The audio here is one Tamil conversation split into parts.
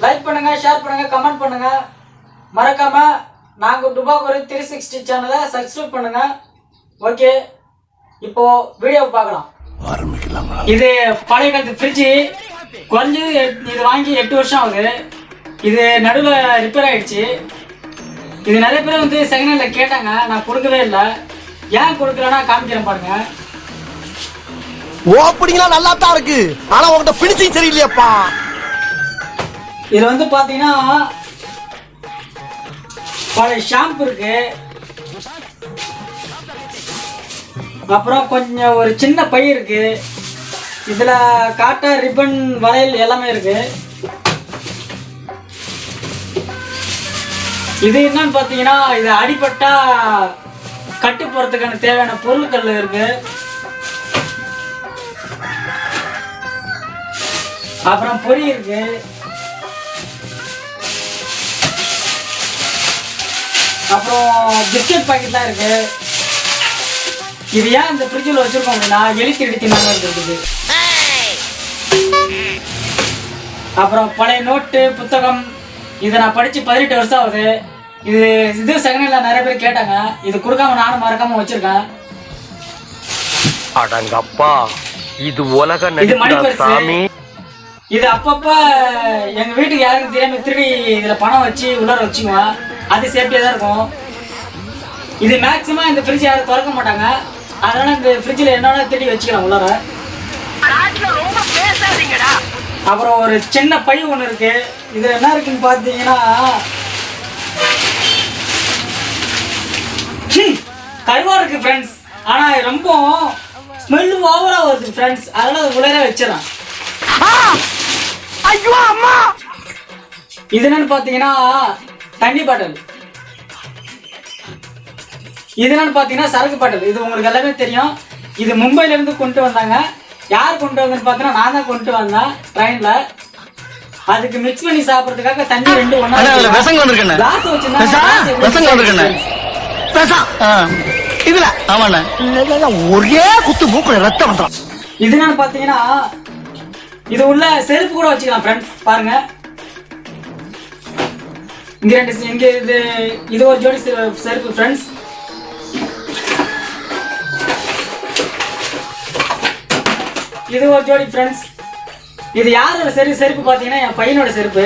லைக் பண்ணுங்க, ஷேர் பண்ணுங்க, கமெண்ட் பண்ணுங்க. மறக்காம நாங்க டுபாகூர் 360 சேனலை சப்ஸ்கிரைப் பண்ணுங்க. ஓகே, இப்போ வீடியோ பார்க்கலாம். இது பழைய காலத்து ஃப்ரிட்ஜு. குறைஞ்சது இது வாங்கி 8 வருஷம் ஆகுது. இது நடுவில் ரிப்பேர் ஆயிடுச்சு. இது நிறைய பேர் வந்து செகண்ட் ஹேண்ட்ல கேட்டாங்க, நான் கொடுக்கவே இல்லை. ஏன் கொடுக்கலன்னா காமிக்கிறேன் பாருங்க. ஓப்பனிங்லாம் நல்லா தான் இருக்கு, ஆனா உங்ககிட்ட பினிஷிங் சரியில்லையாப்பா. இதுல வந்து பாத்தீங்கன்னா பழைய ஷாம்பு இருக்கு, அப்புறம் கொஞ்சம் ஒரு சின்ன பை இருக்கு. இதுல காட்டா, ரிப்பன், வளையல் எல்லாமே இருக்கு. இது என்னன்னு பாத்தீங்கன்னா, இது அடிபட்டா கட்டு போறதுக்கான தேவையான பொருட்கள் இருக்கு. அப்புறம் பொரி இருக்கு. அப்புறம் பிஸ்கட் பாக்கெட்லாம் இருக்கு. இது ஏன் இந்த ஃப்ரிட்ஜில் வச்சிருக்கோம் அப்படின்னா, எலி திருடி தின்னாம இருக்குது. அப்புறம் பழைய நோட்டு, புத்தகம். இதை நான் படிச்சு 18 வருஷம் ஆகுது. இது செகண்ட் ஹேண்ட்ல நிறைய பேர் கேட்டாங்க. இது கொடுக்காம நானும் மறக்காம வச்சிருக்கேன். அடங்கப்பா, இது உலக இது மணிப்பரிசு. இது அப்பப்ப எங்க வீட்டுக்கு யாருக்கும் தெரியாம திருடி இதுல பணம் வச்சு உள்ளார வச்சுக்குவேன். அது சேஃப்டியா தான் இருக்கும். இது மேக்சிமம் இந்த ஃப்ரிட்ஜ் யாரும் திறக்க மாட்டாங்க, அதனால இந்த ஃப்ரிட்ஜில் என்னென்ன திருடி வச்சுக்கலாம் உள்ளார. அப்புறம் ஒரு சின்ன பை ஒன்று இருக்கு. இதுல என்ன இருக்குன்னு பாத்தீங்கன்னா, கருவா இருக்கு ஃப்ரெண்ட்ஸ். ஆனா ரொம்ப ஸ்மெல் ஓவரா வருது ஃப்ரெண்ட்ஸ், அதனால அது உள்ளார வச்சிடறேன். இது என்னன்னு பாத்தீங்கன்னா தண்ணி பாட்டில். இது என்னன்னு பாத்தீங்கன்னா சரக்கு பாட்டில். இது உங்களுக்கு எல்லாமே தெரியும். இது மும்பைல இருந்து கொண்டு வந்தாங்க. யார் கொண்டு வந்தேன்னு பாத்தீங்கன்னா நான் தான் கொண்டு வந்தேன் ட்ரெயின்ல. அதுக்கு மிக்ஸ் பண்ணி சாப்பிடுறதுக்காக தண்ணி 2 ஒண்ணா கிளாஸ் வச்சிருந்தேன். இதுல ஆமாண்ணா ஒரே குத்து மூக்குல ரத்தம் வந்துடும். இது என்னன்னு பாத்தீங்கன்னா, இது உள்ள செருப்பு கூட வச்சுக்கலாம் ஃப்ரெண்ட்ஸ். பாருங்க, இங்க 2 இங்க இது ஒரு ஜோடி செருப்பு ஃப்ரெண்ட்ஸ். இது ஒரு ஜோடி ஃப்ரெண்ட்ஸ். இது யாரோட செருப்பு பாத்தீங்கன்னா, என் பையனோட செருப்பு.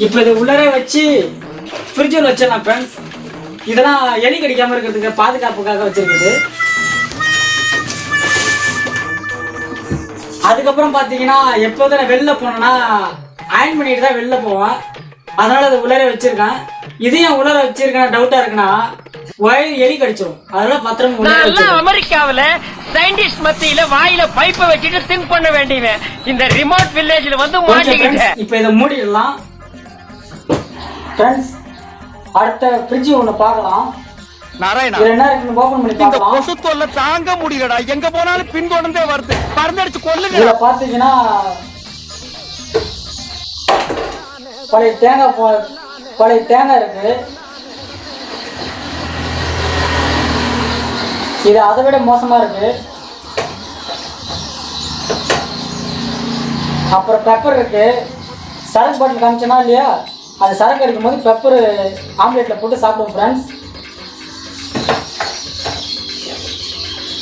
இப்ப இது உள்ளரே வச்சு ஃப்ரிட்ஜில் வச்சிடலாம் ஃப்ரெண்ட்ஸ். இதெல்லாம் எலி கடிக்காம இருக்கிறதுக்கு பாதுகாப்புக்காக வச்சிருக்குது. அதுக்கப்புறம் பாத்தீங்கன்னா, எப்போதும் நான் வெளில போனேன்னா அயன் பண்ணிட்டு தான் வெளில போவேன். அதனால அதை உள்ளார வச்சிருக்கேன். இதையும் உள்ளார வச்சிருக்கேன் டவுட்டா இருக்குன்னா, வயிறு எலி கடிச்சிடும். அதனால பத்திரமா அமெரிக்காவில சயின்டிஸ்ட் மத்தியில வாயில பைப்பை வச்சுட்டு திங்க் பண்ண வேண்டியவன் இந்த ரிமோட் வில்லேஜ்ல வந்து மாட்டிக்கிட்டேன். இப்போ இதை மூடிடலாம் ஃப்ரெண்ட்ஸ். அடுத்த ஃப்ரிட்ஜ் ஒன்று பார்க்கலாம். நாராயணா, என்ன இருக்குன்னு ஓபன் பண்ணி பார்க்கலாம். கொசு தொல்லை தாங்க முடியலடா, எங்க போனாலும் பின்தொடர்ந்தே வருது. பறந்தடிச்சு கொல்லுங்க. இதுல பாத்தீங்கன்னா பழைய தேங்காய் இருக்கு. இது அதை விட மோசமா இருக்கு. அப்புறம் பெப்பர் இருக்கு. சரக்கு பாட்டில் காமிச்சனா இல்லையா, அது சரக்கு அடிக்கும் போது பெப்பர் ஆம்லேட்ல போட்டு சாப்பிடுவோம் ஃப்ரெண்ட்ஸ்.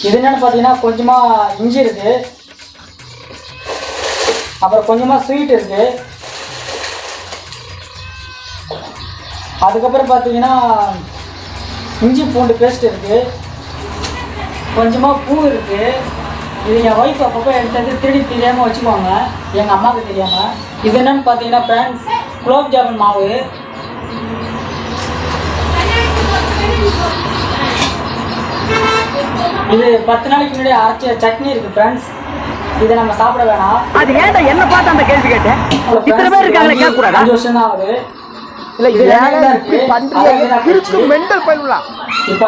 இது என்னன்னு பாத்தீங்கன்னா, கொஞ்சமா இஞ்சி இருக்கு, அப்புறம் கொஞ்சமா ஸ்வீட் இருக்கு. அதுக்கப்புறம் பாத்தீங்கன்னா இஞ்சி பூண்டு பேஸ்ட் இருக்கு, கொஞ்சமா பூ இருக்கு. இது என் ஒய்ஃப் அப்பப்போ எடுத்தது திருடி தெரியாம வச்சுக்குவாங்க, எங்க அம்மாவுக்கு தெரியாம. இது என்னன்னு பாத்தீங்கன்னா ஃப்ரெண்ட்ஸ், குலோப் ஜாமுன் மாவு. இது 10 நாளைக்கு முன்னாடி அரைச்ச சட்னி இருக்கு ஃப்ரெண்ட்ஸ். இதை நம்ம சாப்பிட வேணாம். அது ஏன்டா என்ன பார்த்து அந்த கேள்வி கேட்டேன்? இத்தனை பேர் இருக்காங்க, கேட்க கூடாதா? 5 வருஷம் தான் ஆகுது. இல்ல இது ஏன்டா இப்படி பண்றீங்க? இருக்கு மெண்டல் பையலா. இப்ப